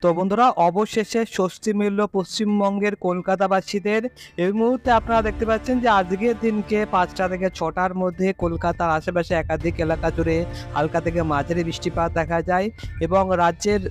তো বন্ধুরা, অবশেষে স্বস্তি মিলল পশ্চিমবঙ্গের কলকাতাবাসীদের। এই মুহূর্তে আপনারা দেখতে পাচ্ছেন যে আজকের দিনকে ৫টা থেকে ৬টার মধ্যে কলকাতার আশেপাশে একাধিক এলাকা জুড়ে হালকা থেকে মাঝারি বৃষ্টিপাত দেখা যায় এবং রাজ্যের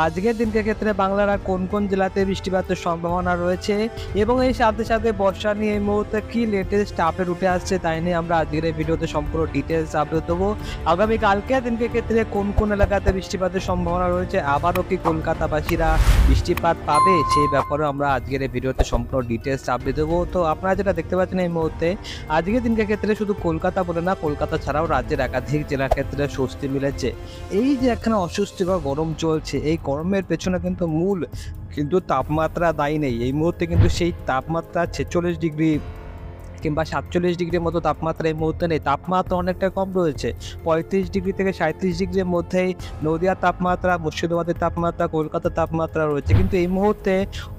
আজকের দিনকে ক্ষেত্রে বাংলার আর কোন কোন জেলাতে বৃষ্টিপাতের সম্ভাবনা রয়েছে এবং এই সাথে সাথে বর্ষা নিয়ে এই মুহূর্তে কি লেটেস্ট আপডেট উঠে আসছে তাই নিয়ে আমরা আজকের এই ভিডিওতে সম্পূর্ণ ডিটেলস আপডেট দেবো। আগামীকালকের দিনকে ক্ষেত্রে কোন কোন এলাকাতে বৃষ্টিপাতের সম্ভাবনা রয়েছে, আবারও কি কলকাতাবাসীরা বৃষ্টিপাত পাবে, সেই ব্যাপারে আমরা আজকের এই ভিডিওতে সম্পূর্ণ ডিটেলস আপডেট দেবো। তো আপনারা যেটা দেখতে পাচ্ছেন এই মুহূর্তে আজকের দিনকে ক্ষেত্রে শুধু কলকাতা বলে না, কলকাতা ছাড়াও রাজ্যের একাধিক জেলার ক্ষেত্রে স্বস্তি মিলেছে। এই যে এখানে অস্বস্তিকর গরম চলছে, এই গরমের পেছনে কিন্তু তাপমাত্রা দায়ী নেই। এই মুহূর্তে কিন্তু সেই তাপমাত্রা 46 ডিগ্রি কিংবা 47 ডিগ্রির মতো তাপমাত্রা এই মুহূর্তে নেই। তাপমাত্রা অনেকটা কম রয়েছে, 35 ডিগ্রি থেকে 37 ডিগ্রির মধ্যেই নদিয়ার তাপমাত্রা, মুর্শিদাবাদের তাপমাত্রা, কলকাতার তাপমাত্রা রয়েছে। কিন্তু এই মুহূর্তে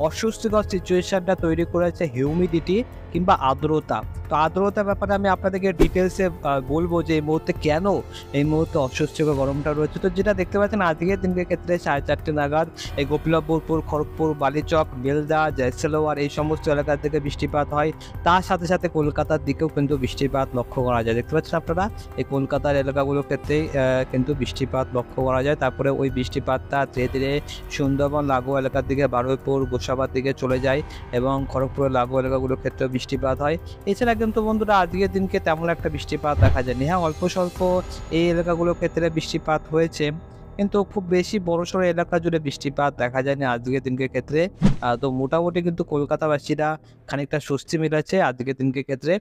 অস্বস্তিকর সিচুয়েশনটা তৈরি করেছে হিউমিডিটি কিংবা আর্দ্রতা। তো আর্দ্রতার ব্যাপারে আমি আপনাদেরকে ডিটেলসে বলবো যে এই মুহূর্তে কেন এই মুহূর্তে অস্বস্তিকর গরমটা রয়েছে। তো যেটা দেখতে পাচ্ছেন আজকের দিনের ক্ষেত্রে 4:30 নাগাদ এই গোপীনাথপুর, খড়গপুর, বালিচক, বেলদা, জয়সলওয়ার এই সমস্ত এলাকা থেকে বৃষ্টিপাত হয়। তার সাথে সাথে কলকাতার দিকেও কিন্তু বৃষ্টিপাত লক্ষ্য করা যায়। দেখতে পাচ্ছেন আপনারা এই কলকাতার এলাকাগুলোর ক্ষেত্রেই কিন্তু বৃষ্টিপাত লক্ষ্য করা যায়। তারপরে ওই বৃষ্টিপাতটা ধীরে ধীরে সুন্দরবন লাগোয়া এলাকার দিকে, বারুইপুর, গোসাবার দিকে চলে যায় এবং খড়গপুরের লাগোয়া এলাকাগুলোর ক্ষেত্রেও বৃষ্টিপাত হয়। এছাড়া কিন্তু বন্ধুরা আজকের দিনকে তেমন একটা বৃষ্টিপাত দেখা যায়নি। হ্যাঁ, অল্প স্বল্প এই এলাকাগুলোর ক্ষেত্রে বৃষ্টিপাত হয়েছে, কিন্তু খুব বেশি বড়সড় এলাকা জুড়ে বৃষ্টিপাত দেখা যায়নি আজকের দিনকে ক্ষেত্রে। তো মোটামুটি কিন্তু কলকাতাবাসীরা খানিকটা স্বস্তি মিলেছে আজকের দিনকে ক্ষেত্রে।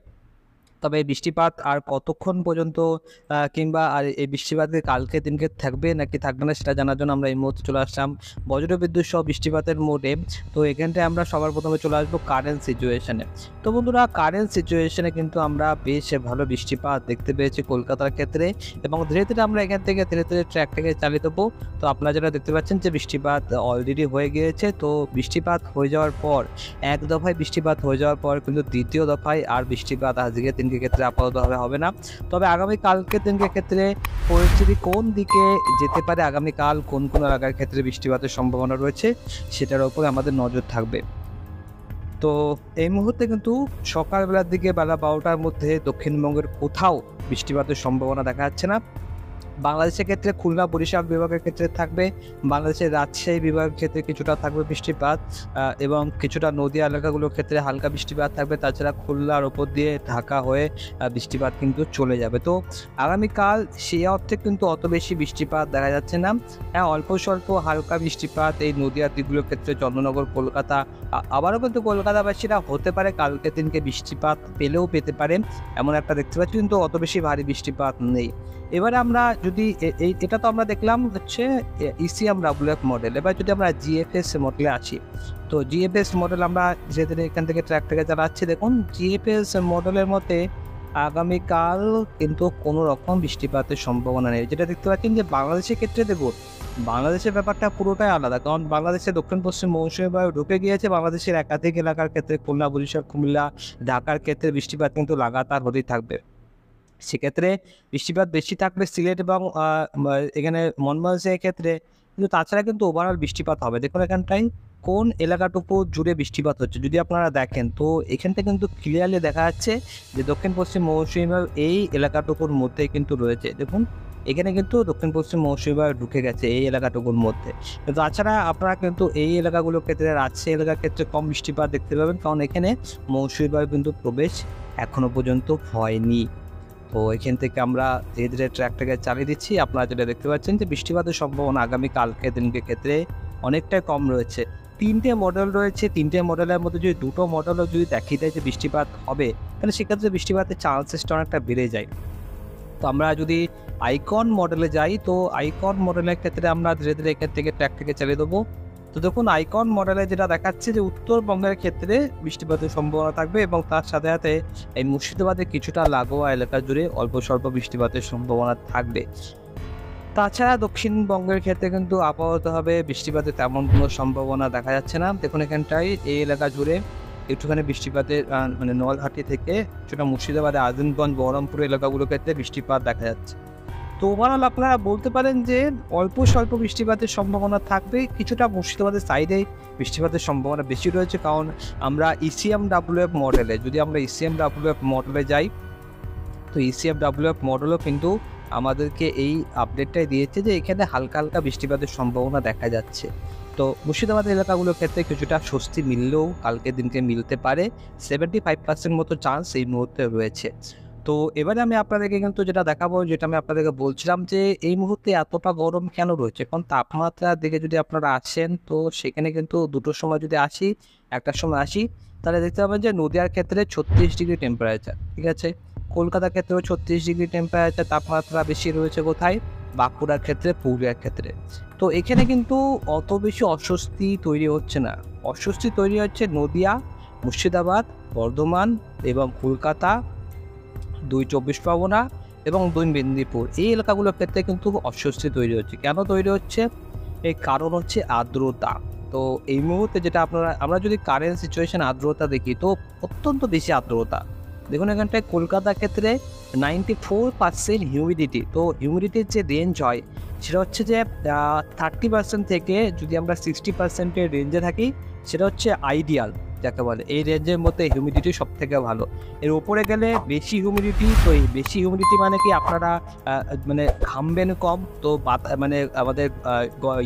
তবে এই বৃষ্টিপাত আর কতক্ষণ পর্যন্ত কিংবা আর এই বৃষ্টিপাত কালকের দিনকে থাকবে নাকি থাকবে না সেটা জানার জন্য আমরা এই মুহূর্তে চলে আসলাম বজ্রবিদ্যুৎ সহ বৃষ্টিপাতের মোডে। তো এখানটায় আমরা সবার প্রথমে চলে আসবো কারেন্ট সিচুয়েশনে। তো বন্ধুরা, কারেন্ট সিচুয়েশনে কিন্তু আমরা বেশ ভালো বৃষ্টিপাত দেখতে পেয়েছি কলকাতার ক্ষেত্রে এবং ধীরে ধীরে আমরা এখান থেকে ধীরে ধীরে ট্র্যাকটাকে চালিয়ে দেবো। তো আপনারা যেটা দেখতে পাচ্ছেন যে বৃষ্টিপাত অলরেডি হয়ে গিয়েছে। তো বৃষ্টিপাত হয়ে যাওয়ার পর, এক দফায় বৃষ্টিপাত হয়ে যাওয়ার পর কিন্তু দ্বিতীয় দফায় আর বৃষ্টিপাত আজকের দিনকে ক্ষেত্রে আপাততভাবে হবে না। তবে আগামীকালকের দিনকে ক্ষেত্রে পরিস্থিতি কোন দিকে যেতে পারে, আগামীকাল কোন কোন এলাকার ক্ষেত্রে বৃষ্টিপাতের সম্ভাবনা রয়েছে সেটার উপরে আমাদের নজর থাকবে। তো এই মুহূর্তে কিন্তু সকালবেলার দিকে বেলা 12টার মধ্যে দক্ষিণবঙ্গের কোথাও বৃষ্টিপাতের সম্ভাবনা দেখা যাচ্ছে না। বাংলাদেশের ক্ষেত্রে খুলনা, বরিশাল বিভাগের ক্ষেত্রে থাকবে, বাংলাদেশের রাজশাহী বিভাগের ক্ষেত্রে কিছুটা থাকবে বৃষ্টিপাত এবং কিছুটা নদীয়া এলাকাগুলোর ক্ষেত্রে হালকা বৃষ্টিপাত থাকবে। তাছাড়া খুলনার ওপর দিয়ে ঢাকা হয়ে বৃষ্টিপাত কিন্তু চলে যাবে। তো আগামীকাল সেই অর্থে কিন্তু অত বেশি বৃষ্টিপাত দেখা যাচ্ছে না। হ্যাঁ, অল্প স্বল্প হালকা বৃষ্টিপাত এই নদীয়ার দিকগুলোর ক্ষেত্রে, চন্দ্রনগর, কলকাতা, আবারও কিন্তু কলকাতাবাসীরা হতে পারে কালকের দিনকে বৃষ্টিপাত পেলেও পেতে পারে, এমন একটা দেখতে পাচ্ছি, কিন্তু অত বেশি ভারী বৃষ্টিপাত নেই। এবারে আমরা যদি এটা তো আমরা দেখলাম হচ্ছে ইসিএম ডাব্লিউএফ মডেল। এবার যদি আমরা জিএফএস মডেলে আসি, তো জিএফএস মডেল আমরা যেহেতু এখান থেকে ট্র্যাকটাকে চালাচ্ছি, দেখুন জিএফএস মডেলের মতে আগামীকাল কিন্তু কোনো রকম বৃষ্টিপাতের সম্ভাবনা নেই। যেটা দেখতে পাচ্ছেন যে বাংলাদেশের ক্ষেত্রে দেখুন, বাংলাদেশের ব্যাপারটা পুরোটাই আলাদা, কারণ বাংলাদেশের দক্ষিণ পশ্চিম মৌসুমী বায়ু ঢুকে গিয়েছে। বাংলাদেশের একাধিক এলাকার ক্ষেত্রে খুলনা, বরিশাল, কুমিল্লা, ঢাকার ক্ষেত্রে বৃষ্টিপাত কিন্তু লাগাতার হতেই থাকবে। সেক্ষেত্রে বৃষ্টিপাত বেশি থাকবে সিলেট এবং এখানে ময়মনসিংহের ক্ষেত্রে, কিন্তু তাছাড়া কিন্তু ওভারঅল বৃষ্টিপাত হবে। দেখুন এখানটায় কোন এলাকাটুকু জুড়ে বৃষ্টিপাত হচ্ছে যদি আপনারা দেখেন, তো এখানটা কিন্তু ক্লিয়ারলি দেখা যাচ্ছে যে দক্ষিণ পশ্চিম মৌসুমী বায়ু এই এলাকাটুকুর মধ্যেই কিন্তু রয়েছে। দেখুন এখানে কিন্তু দক্ষিণ পশ্চিম মৌসুমী বায়ু ঢুকে গেছে এই এলাকাটুকুর মধ্যে। তাছাড়া আপনারা কিন্তু এই এলাকাগুলোর ক্ষেত্রে, রাজশাহী এলাকার ক্ষেত্রে কম বৃষ্টিপাত দেখতে পাবেন, কারণ এখানে মৌসুমী বায়ু কিন্তু প্রবেশ এখনো পর্যন্ত হয়নি। তো এখান থেকে আমরা ধীরে ধীরে ট্র্যাকটাকে চালিয়ে দিচ্ছি। আপনারা যেটা দেখতে পাচ্ছেন যে বৃষ্টিপাতের সম্ভাবনা আগামীকালকে দিনকে ক্ষেত্রে অনেকটাই কম রয়েছে। 3টে মডেল রয়েছে, 3টে মডেলের মধ্যে যদি 2টো মডেলও যদি দেখিয়ে দেয় যে বৃষ্টিপাত হবে, তাহলে সেক্ষেত্রে বৃষ্টিপাতের চান্সেসটা অনেকটা বেড়ে যায়। তো আমরা যদি আইকন মডেলে যাই, তো আইকন মডেলের ক্ষেত্রে আমরা ধীরে ধীরে এখান থেকে ট্র্যাকটাকে চালিয়ে দেবো। তো দেখুন আইকন মডেলে যেটা দেখাচ্ছে যে উত্তরবঙ্গের ক্ষেত্রে বৃষ্টিপাতের সম্ভাবনা থাকবে এবং তার সাথে সাথে এই মুর্শিদাবাদের কিছুটা লাগোয়া এলাকা জুড়ে অল্প স্বল্প বৃষ্টিপাতের সম্ভাবনা থাকবে। তাছাড়া দক্ষিণবঙ্গের ক্ষেত্রে কিন্তু আপাততভাবে বৃষ্টিপাতের তেমন কোনো সম্ভাবনা দেখা যাচ্ছে না। দেখুন এখানটায় এই এলাকা জুড়ে একটুখানি বৃষ্টিপাতের মানে নলহাটি থেকে কিছুটা মুর্শিদাবাদে আজিমগঞ্জ, বহরমপুর এলাকাগুলোর ক্ষেত্রে বৃষ্টিপাত দেখা যাচ্ছে। তো ওভারঅল আপনারা বলতে পারেন যে অল্প স্বল্প বৃষ্টিপাতের সম্ভাবনা থাকবে, কিছুটা মুর্শিদাবাদের সাইডে বৃষ্টিপাতের সম্ভাবনা বেশি রয়েছে, কারণ আমরা ECMWF মডেলে, যদি আমরা ECMWF মডেলে যাই, তো ECMWF মডেলও কিন্তু আমাদেরকে এই আপডেটটাই দিয়েছে যে এখানে হালকা হালকা বৃষ্টিপাতের সম্ভাবনা দেখা যাচ্ছে। তো মুর্শিদাবাদ এলাকাগুলোর ক্ষেত্রে কিছুটা স্বস্তি মিললেও কালকের দিনকে মিলতে পারে, 75% মতো চান্স এই মুহূর্তে রয়েছে। তো এবারে আমি আপনাদেরকে কিন্তু যেটা দেখাবো, যেটা আমি আপনাদেরকে বলছিলাম যে এই মুহূর্তে এতটা গরম কেন রয়েছে, কারণ তাপমাত্রার দিকে যদি আপনারা আসেন তো সেখানে কিন্তু দুটোর সময় যদি আসি, একটার সময় আসি, তাহলে দেখতে পাবেন যে নদিয়ার ক্ষেত্রে 36 ডিগ্রি টেম্পারেচার, ঠিক আছে। কলকাতার ক্ষেত্রেও 36 ডিগ্রি টেম্পারেচার তাপমাত্রা বেশি রয়েছে কোথায়, বাঁকুড়ার ক্ষেত্রে, পুরুলিয়ার ক্ষেত্রে। তো এখানে কিন্তু অত বেশি অস্বস্তি তৈরি হচ্ছে না, অস্বস্তি তৈরি হচ্ছে নদিয়া, মুর্শিদাবাদ, বর্ধমান এবং কলকাতা, 2 চব্বিশ পরগনা এবং 2 মেদিনীপুর, এই এলাকাগুলোর ক্ষেত্রে কিন্তু অস্বস্তি তৈরি হচ্ছে। কেন তৈরি হচ্ছে? এর কারণ হচ্ছে আর্দ্রতা। তো এই মুহূর্তে যেটা আমরা যদি কারেন্ট সিচুয়েশন আর্দ্রতা দেখি, তো অত্যন্ত বেশি আর্দ্রতা। দেখুন এখানটায় কলকাতার ক্ষেত্রে 94% হিউমিডিটি। তো হিউমিডিটির যে রেঞ্জ হয় সেটা হচ্ছে যে 30% থেকে যদি আমরা 60%-এর রেঞ্জে থাকি, সেটা হচ্ছে আইডিয়াল যাকে বলে। এই রেঞ্জের মধ্যে হিউমিডিটি সব থেকে ভালো। এর উপরে গেলে বেশি হিউমিডিটি। তো এই বেশি হিউমিডিটি মানে কি, আপনারা মানে ঘামবেন কম, তো মানে আমাদের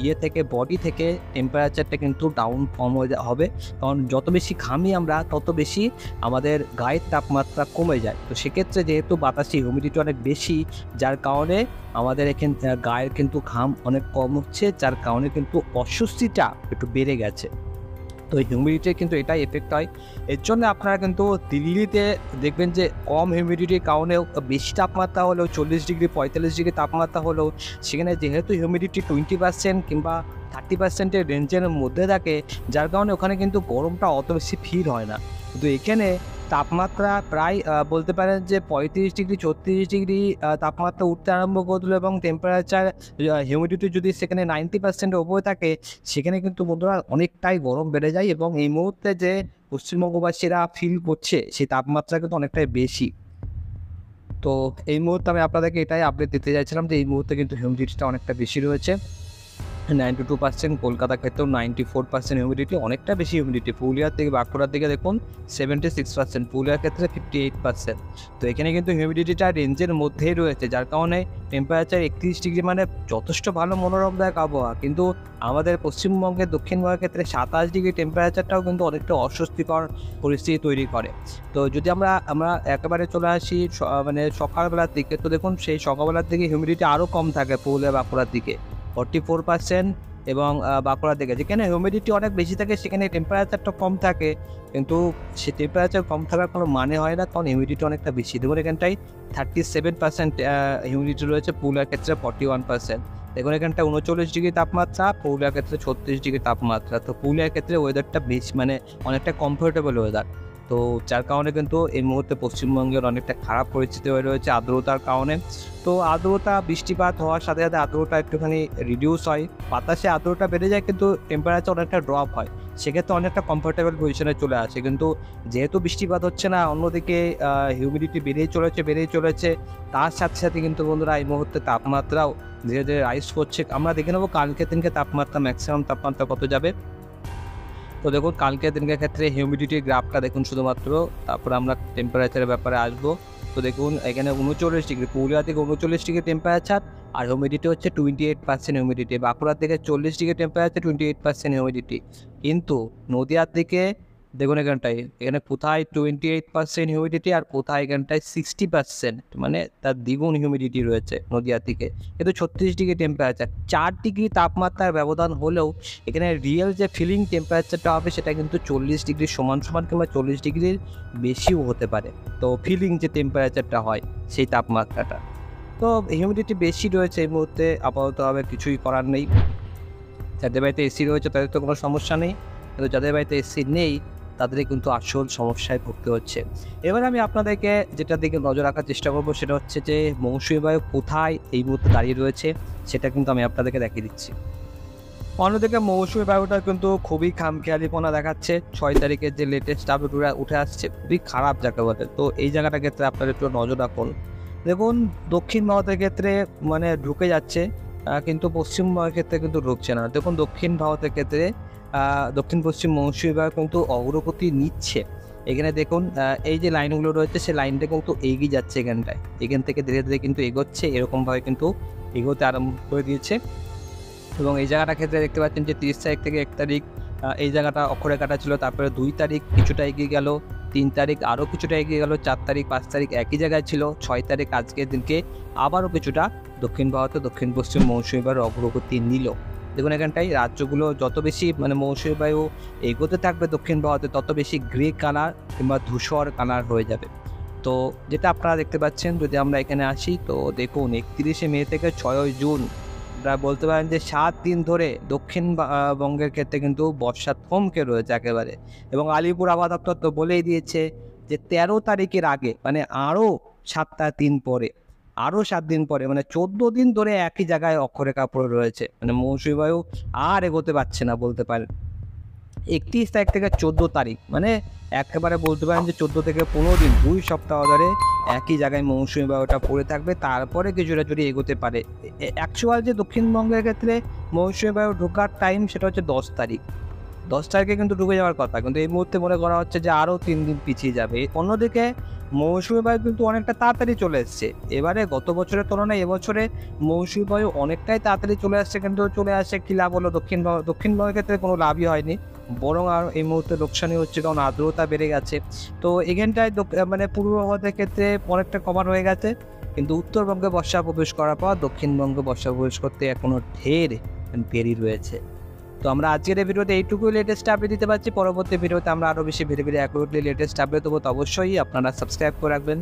ইয়ে থেকে, বডি থেকে টেম্পারেচারটা কিন্তু ডাউন কম হবে, কারণ যত বেশি ঘামি আমরা তত বেশি আমাদের গায়ের তাপমাত্রা কমে যায়। তো সেক্ষেত্রে যেহেতু বাতাসে হিউমিডিটি অনেক বেশি, যার কারণে আমাদের এখানে গায়ের কিন্তু ঘাম অনেক কম হচ্ছে, যার কারণে কিন্তু অস্বস্তিটা একটু বেড়ে গেছে। তো হিউমিডিটির কিন্তু এটাই এফেক্ট হয়। এর জন্য আপনারা কিন্তু দিল্লিতে দেখবেন যে কম হিউমিডিটির কারণেও, বেশি তাপমাত্রা হলেও, 40 ডিগ্রি 45 ডিগ্রি তাপমাত্রা হলেও, সেখানে যেহেতু হিউমিডিটি 20% কিংবা 30%-এর রেঞ্জের মধ্যে থাকে, যার কারণে ওখানে কিন্তু গরমটা অত বেশি ফিল হয় না। কিন্তু এখানে তাপমাত্রা প্রায় বলতে পারেন যে 35 ডিগ্রি 36 ডিগ্রি তাপমাত্রা উঠতে আরম্ভ করলো, এবং টেম্পারেচার হিউমিডিটি যদি সেখানে 90%-এর ওপরে থাকে, সেখানে কিন্তু বন্ধুরা অনেকটাই গরম বেড়ে যায়, এবং এই মুহূর্তে যে পশ্চিমবঙ্গবাসীরা ফিল করছে সেই তাপমাত্রা কিন্তু অনেকটাই বেশি। তো এই মুহূর্তে আমি আপনাদেরকে এটাই আপডেট দিতে চাইছিলাম যে এই মুহূর্তে কিন্তু হিউমিডিটিটা অনেকটা বেশি রয়েছে, 92%। কলকাতার ক্ষেত্রেও 94% হিউমিডিটি, অনেকটা বেশি হিউমিডিটি। পুরুলিয়ার থেকে বাঁকুড়ার দিকে দেখুন 76%, পুরুলিয়ার ক্ষেত্রে 58%। তো এখানে কিন্তু হিউমিডিটিটা রেঞ্জের মধ্যেই রয়েছে, যার কারণে টেম্পারেচার 31 ডিগ্রি মানে যথেষ্ট ভালো মনোরমদায়ক আবহাওয়া। কিন্তু আমাদের পশ্চিমবঙ্গের দক্ষিণবঙ্গের ক্ষেত্রে 27 ডিগ্রি টেম্পারেচারটাও কিন্তু অনেকটা অস্বস্তিকর পরিস্থিতি তৈরি করে। তো যদি আমরা একেবারে চলে আসি মানে সকালবেলার দিকে, তো দেখুন সেই সকালবেলার দিকে হিউমিডিটি আরও কম থাকে পুরুলিয়া বাঁকুড়ার দিকে, 44%, এবং বাঁকুড়ার দিকে যেখানে হিউমিডিটি অনেক বেশি থাকে সেখানে টেম্পারেচারটা কম থাকে, কিন্তু সে টেম্পারেচার কম থাকার কোনো মানে হয় না, কারণ হিউমিডিটি অনেকটা বেশি। দেখুন এখানটায় 37% হিউমিডিটি রয়েছে, পুরুলিয়ার ক্ষেত্রে 41%। দেখুন এখানটায় 39 ডিগ্রি তাপমাত্রা, পুরুলিয়ার ক্ষেত্রে 36 ডিগ্রি তাপমাত্রা। তো পুরুলিয়ার ক্ষেত্রে ওয়েদারটা বেশ মানে অনেকটা কমফোর্টেবল ওয়েদার। তো যার কারণে কিন্তু এই মুহূর্তে পশ্চিমবঙ্গের অনেকটা খারাপ পরিস্থিতি হয়ে রয়েছে আর্দ্রতার কারণে। তো আর্দ্রতা, বৃষ্টিপাত হওয়ার সাথে সাথে আর্দ্রতা একটুখানি রিডিউস হয়, বাতাসে আর্দ্রতা বেড়ে যায়, কিন্তু টেম্পারেচার অনেকটা ড্রপ হয়, সেক্ষেত্রে অনেকটা কমফোর্টেবল পজিশনে চলে আসে। কিন্তু যেহেতু বৃষ্টিপাত হচ্ছে না, অন্যদিকে হিউমিডিটি বেড়েই চলেছে, তার সাথে সাথে কিন্তু বন্ধুরা এই মুহূর্তে তাপমাত্রাও ধীরে ধীরে রাইজ করছে। আমরা দেখে নেবো কালকে দিনকে তাপমাত্রা, ম্যাক্সিমাম তাপমাত্রা কত যাবে। তো দেখুন কালকের দিনকের ক্ষেত্রে হিউমিডিটির গ্রাফটা দেখুন শুধুমাত্র, তারপর আমরা টেম্পারেচারের ব্যাপারে আসবো। তো দেখুন এখানে 39 ডিগ্রি, পুরুলিয়া থেকে 39 ডিগ্রি টেম্পারেচার, আর হিউমিডিটি হচ্ছে 28% হিউমিডিটি। বাঁকুড়ার দিকে 40 ডিগ্রি টেম্পারেচার, 28% হিউমিডিটি। কিন্তু নদিয়ার দিকে দেখুন এখানে কোথায় 28% হিউমিডিটি, আর কোথায় এখানটায় 60%, মানে তার দ্বিগুণ হিউমিডিটি রয়েছে নদিয়ার দিকে, কিন্তু 36 ডিগ্রি টেম্পারেচার। 4 ডিগ্রি তাপমাত্রার ব্যবধান হলেও এখানে রিয়েল যে ফিলিং টেম্পারেচারটা হবে সেটা কিন্তু 40 ডিগ্রির সমান কিংবা 40 ডিগ্রির বেশিও হতে পারে। তো ফিলিং যে টেম্পারেচারটা হয় সেই তাপমাত্রাটা, তো হিউমিডিটি বেশি রয়েছে এই মুহূর্তে, আপাততভাবে কিছুই করার নেই। যাদের বাড়িতে এসি রয়েছে তাদের তো কোনো সমস্যা নেই, কিন্তু যাদের বাড়িতে এসি নেই তাদের কিন্তু আসল সমস্যায় ভুগতে হচ্ছে। এবার আমি আপনাদেরকে যেটার দিকে নজর রাখার চেষ্টা করবো সেটা হচ্ছে যে মৌসুমী বায়ু কোথায় এই মুহূর্তে দাঁড়িয়ে রয়েছে, সেটা কিন্তু আমি আপনাদেরকে দেখিয়ে দিচ্ছি। অন্যদিকে মৌসুমী বায়ুটা কিন্তু খুবই খামখেয়ালিপনা দেখাচ্ছে। 6 তারিখের যে লেটেস্ট আপডেট উঠে আসছে খুবই খারাপ যাকে বলে। তো এই জায়গাটার ক্ষেত্রে আপনারা একটু নজর রাখুন। দেখুন দক্ষিণ ভারতের ক্ষেত্রে মানে ঢুকে যাচ্ছে, কিন্তু পশ্চিমবঙ্গের ক্ষেত্রে কিন্তু ঢুকছে না। দেখুন দক্ষিণ ভারতের ক্ষেত্রে দক্ষিণ পশ্চিম মৌসুমী বায়ু কিন্তু অগ্রগতি নিচ্ছে। এখানে দেখুন এই যে লাইনগুলো রয়েছে সেই লাইনটা কিন্তু এগিয়ে যাচ্ছে এখানটায়। এখান থেকে ধীরে ধীরে কিন্তু এগোচ্ছে, এরকমভাবে কিন্তু এগোতে আরম্ভ করে দিয়েছে। এবং এই জায়গাটার ক্ষেত্রে দেখতে পাচ্ছেন যে 30 তারিখ থেকে 1 তারিখ এই জায়গাটা অক্ষরেখাটা ছিল। তারপরে 2 তারিখ কিছুটা এগিয়ে গেল, 3 তারিখ আরও কিছুটা এগিয়ে গেল, 4 তারিখ 5 তারিখ একই জায়গায় ছিল, 6 তারিখ আজকের দিনকে আবারও কিছুটা দক্ষিণ ভারতে দক্ষিণ পশ্চিম মৌসুমী বায়ুর অগ্রগতি নিল। দেখুন এখানটায় রাজ্যগুলো যত বেশি মানে মৌসুমী বায়ু এগোতে থাকবে দক্ষিণ ভারতে, তত বেশি গ্রে কালার কিংবা ধূসর কালার হয়ে যাবে। তো যেটা আপনারা দেখতে পাচ্ছেন, যদি আমরা এখানে আসি তো দেখুন 31শে মে থেকে 6ই জুন আপনারা বলতে পারেন যে 7 দিন ধরে দক্ষিণ বঙ্গের ক্ষেত্রে কিন্তু বর্ষা থমকে রয়েছে একেবারে। এবং আলিপুর আবহাওয়া দপ্তর তো বলেই দিয়েছে যে 13 তারিখের আগে মানে আরও 7টা দিন পরে, আরও 7 দিন পরে মানে 14 দিন ধরে একই জায়গায় অক্ষরেখা পড়ে রয়েছে। মানে মৌসুমী বায়ু আর এগোতে পারছে না বলতে পারেন। 31 তারিখ থেকে 14 তারিখ মানে একেবারে বলতে পারেন যে 14 থেকে 15 দিন 2 সপ্তাহ ধরে একই জায়গায় মৌসুমী বায়ুটা পড়ে থাকবে। তারপরে কিছুটা যদি এগোতে পারে, অ্যাকচুয়াল যে দক্ষিণবঙ্গের ক্ষেত্রে মৌসুমী বায়ু ঢোকার টাইম সেটা হচ্ছে 10 তারিখ। 10 তারিখে কিন্তু ঢুকে যাওয়ার কথা, কিন্তু এই মুহূর্তে মনে করা হচ্ছে যে আরও 3 দিন পিছিয়ে যাবে। অন্যদিকে মৌসুমী বায়ু কিন্তু অনেকটা তাড়াতাড়ি চলে এসছে। এবারে গত বছরের তুলনায় এবছরে মৌসুমী বায়ু অনেকটাই তাড়াতাড়ি চলে আসছে, কিন্তু চলে আসছে কী লাভ হলো? দক্ষিণবঙ্গের ক্ষেত্রে কোনো লাভই হয়নি, বরং আর এই মুহূর্তে লোকসানই হচ্ছে, কারণ আর্দ্রতা বেড়ে গেছে। তো এখানটায় মানে পূর্ব ভারতের ক্ষেত্রে অনেকটা কভার হয়ে গেছে, কিন্তু উত্তরবঙ্গে বর্ষা প্রবেশ করার পর দক্ষিণবঙ্গে বর্ষা প্রবেশ করতে এখনও ঢের দেরি রয়েছে। তো আমরা আজকের এই ভিডিওতে এইটুকুই লেটেস্ট আপডেট দিতে পারছি। পরবর্তী ভিডিওতে আমরা আরও বেশি অ্যাকুরেটলি লেটেস্ট আপডেট দেবো। তো অবশ্যই আপনারা সাবস্ক্রাইব করে রাখবেন।